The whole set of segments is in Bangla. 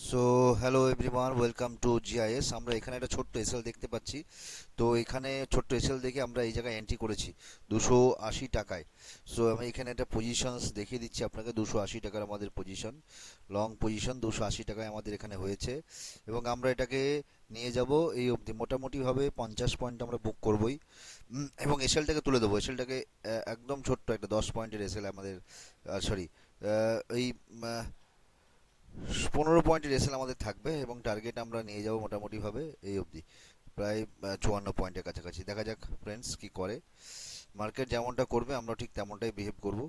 So hello everyone, welcome to GIS. আমরা এখানে একটা ছোট্ট এসএল দেখতে পাচ্ছি। তো এখানে ছোট্ট এসএল দেখে আমরা এই জায়গায় এন্ট্রি করেছি 280 টাকায়। সো আমি এখানে একটা পজিশনস দেখিয়ে দিচ্ছি আপনাকে। 280 টাকার আমাদের পজিশন, লং পজিশন 280 টাকায় আমাদের এখানে হয়েছে, এবং আমরা এটাকে নিয়ে যাব এই অবধি। মোটামুটিভাবে 50 পয়েন্ট আমরা বুক করবই, এবং এসএলটাকে তুলে দেবো। এসএলটাকে একদম ছোট্ট একটা 10 পয়েন্টের এসএল আমাদের, সরি, এই 15 পয়েন্টের এসএল আমাদের থাকবে, এবং টার্গেট আমরা নিয়ে যাব মোটামুটিভাবে এই অবধি, প্রায় 54 পয়েন্টের কাছাকাছি। দেখা যাক ফ্রেন্ডস কি করে মার্কেট। যেমনটা করবে আমরা ঠিক তেমনটাই বিহেভ করব,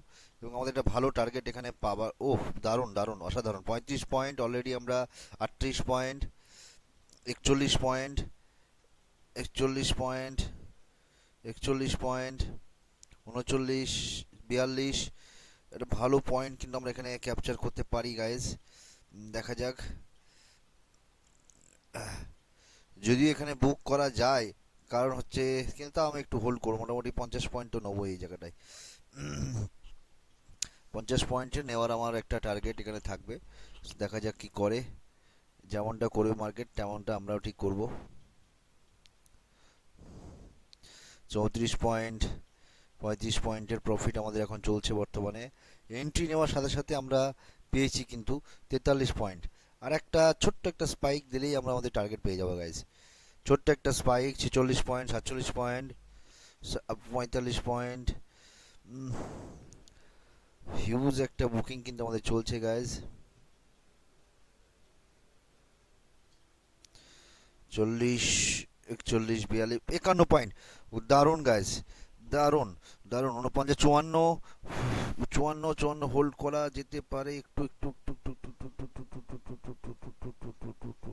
এবং আমাদের একটা ভালো টার্গেট এখানে পাবার। ওহ, দারুণ দারুণ অসাধারণ! 35 পয়েন্ট অলরেডি আমরা। 38 পয়েন্ট, 41 পয়েন্ট, 41 পয়েন্ট, 41 পয়েন্ট, 39, 42। একটা ভালো পয়েন্ট কিন্তু আমরা এখানে ক্যাপচার করতে পারি গাইজ। দেখা যাক। যদি এখানে বুক করা যায়, কারণ হচ্ছে, কিন্তু তাও আমি একটু হোল্ড করবো। মোটামুটি 50 পয়েন্ট তো নেবো এই জায়গাটায়। 50 পয়েন্টে নেওয়ার আমার একটা টার্গেট এখানে থাকবে। দেখা যাক কি করে। যেমনটা করবে মার্কেট তেমনটা আমরাও ঠিক করব। 34 পয়েন্ট, 35 পয়েন্টের প্রফিট আমাদের এখন চলছে বর্তমানে। এন্ট্রি নেওয়ার সাথে সাথে আমরা পেয়েছি কিন্তু 43 পয়েন্ট। আর একটা ছোট্ট একটা স্পাইক দিলেই আমরা আমাদের টার্গেট পেয়ে যাবো গাইজ। ছোট্ট একটা spike, 46 point, 47 point, 45 point. Huge একটা বুকিং কিন্তু আমাদের চলছে গাইজ। 40, 41, 42, 51 পয়েন্ট। দারুণ গাইজ, দারুণ দারুণ। 49, 54, 54, 54 হোল্ড করা যেতে পারে। একটু একটু একটু একটু একটু একটু একটু একটু একটু একটু একটু একটু একটু একটু একটু একটু একটু।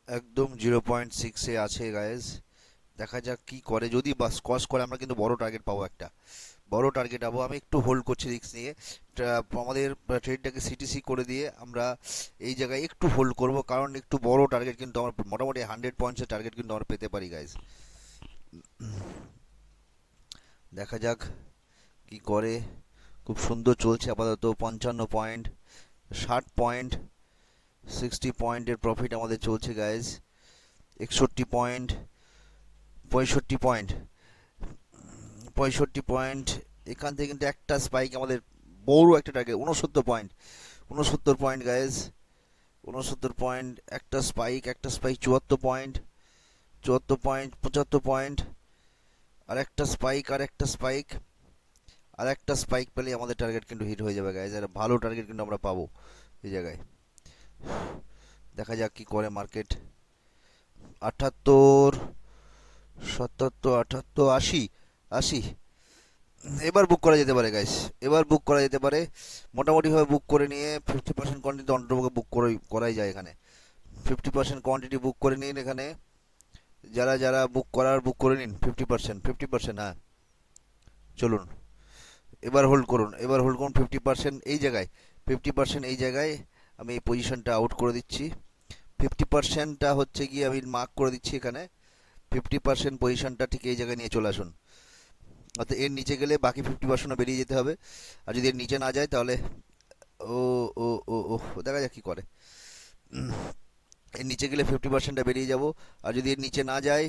একদম 0.6-এ আছে গাইজ। দেখা যাক কি করে। যদি বাস ক্রস করে আমরা কিন্তু বড় টার্গেট পাবো, একটা বড় টার্গেট পাবো। আমি একটু হোল্ড করছি রিস্ক নিয়ে। আমাদের ট্রেডটাকে সিটিসি করে দিয়ে আমরা এই জায়গায় একটু হোল্ড করব, কারণ একটু বড় টার্গেট কিন্তু আমরা মোটামুটি 100 পয়েন্টসের টার্গেট কিন্তু আমরা পেতে পারি গাইজ। দেখা যাক কি করে। খুব সুন্দর চলছে আপাতত। 55 পয়েন্ট, 60 পয়েন্ট, 60 পয়েন্টের প্রফিট আমাদের চলছে গাইজ। 61 point, 65 point, 65 point. এখান থেকে কিন্তু একটা স্পাইক আমাদের, বড় একটা target. 69 point, 69 point guys, 69 point. একটা স্পাইক, একটা স্পাইক। 74 point, 74 point, 75 point. আর একটা স্পাইক, আর একটা স্পাইক, আর একটা স্পাইক পেলে আমাদের টার্গেট কিন্তু হিট হয়ে যাবে গাইজ। আর ভালো টার্গেট কিন্তু আমরা পাবো এই জায়গায়। দেখা যাক কি করে মার্কেট। 78, 77, 78, 80, 80। এবার বুক করা যেতে পারে গাইস, এবার বুক করা যেতে পারে। মোটামুটিভাবে বুক করে নিয়ে 50% কোয়ান্টিটি অন্ততপক্ষে বুক করাই যায় এখানে। 50% কোয়ান্টিটি বুক করে নিন এখানে। যারা যারা বুক করার বুক করে নিন। 50%, 50%, হ্যাঁ। চলুন, এবার হোল্ড করুন, এবার হোল্ড করুন 50% এই জায়গায়। 50% এই জায়গায় আমি এই পজিশনটা আউট করে দিচ্ছি। 50%টা হচ্ছে গিয়ে আমি মার্ক করে দিচ্ছি এখানে। 50% পজিশনটা ঠিক এই জায়গায় নিয়ে চলে আসুন। অর্থাৎ এর নিচে গেলে বাকি 50%ও বেরিয়ে যেতে হবে। আর যদি এর নিচে না যায় তাহলে, ও ও ও ও দেখা যাক কি করে। এর নিচে গেলে 50%টা বেরিয়ে যাব। আর যদি এর নিচে না যায়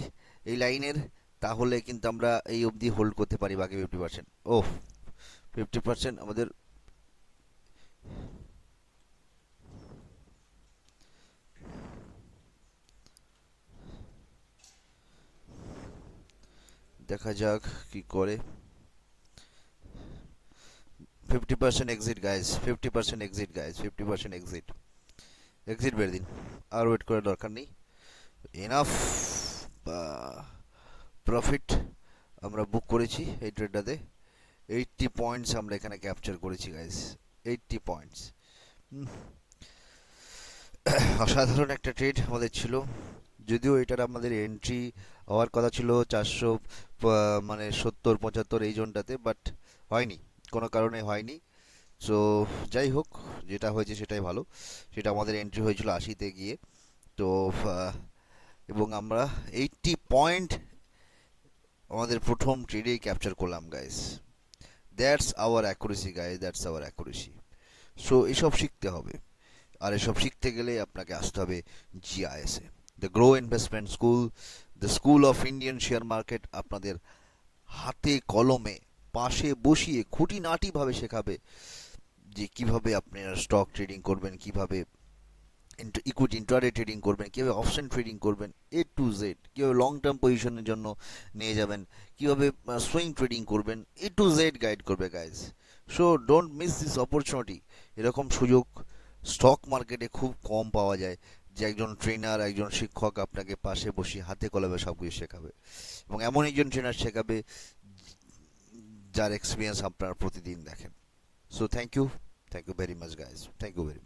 এই লাইনের, তাহলে কিন্তু আমরা এই অবধি হোল্ড করতে পারি বাকি 50%। ও, 50% আমাদের। দেখা যাক কি করে। 50% exit guys, 50% exit guys, 50% exit. Exit বের দিন, আর ওয়েট করার দরকার নেই। এনাফ প্রফিট আমরা বুক করেছি এই ট্রেডটাতে। 80 পয়েন্টস আমরা এখানে ক্যাপচার করেছি গাইস। 80 পয়েন্টস। অসাধারণ একটা ট্রেড আমাদের ছিল। যদিও এটার আমাদের এন্ট্রি হওয়ার কথা ছিল 400 মানে 70-75 এই জোনটাতে, বাট হয়নি, কোনো কারণে হয়নি। সো যাই হোক, যেটা হয়েছে সেটাই ভালো। সেটা আমাদের এন্ট্রি হয়েছিল 80-তে গিয়ে। তো এবং আমরা 80 পয়েন্ট আমাদের প্রথম ট্রেডেই ক্যাপচার করলাম guys. That's our accuracy guys, that's our accuracy. So এসব শিখতে হবে, আর এসব শিখতে গেলে আপনাকে আসতে হবে জিআইএসএ, the Grow investment school, the school of Indian share market. আপনাদের হাতে কলমে পাশে বসিয়ে খুঁটিনাটিভাবে শেখাবে যে কিভাবে আপনারা স্টক ট্রেডিং করবেন, কিভাবে ইকুইটি ইন্ট্রাডে ট্রেডিং করবেন, কীভাবে অপশন ট্রেডিং করবেন, A to Z, কীভাবে লং টার্ম পজিশনের জন্য নিয়ে যাবেন, কীভাবে সুইং ট্রেডিং করবেন, A to Z গাইড করবে guys. So don't miss this opportunity. এরকম সুযোগ স্টক মার্কেটে খুব কম পাওয়া যায়, যে একজন ট্রেনার, একজন শিক্ষক আপনাকে পাশে বসিয়ে হাতে কলমে সব কিছু শেখাবে, এবং এমন একজন ট্রেনার শেখাবে যার এক্সপিরিয়েন্স আপনারা প্রতিদিন দেখেন। So thank you very much guys, thank you very much.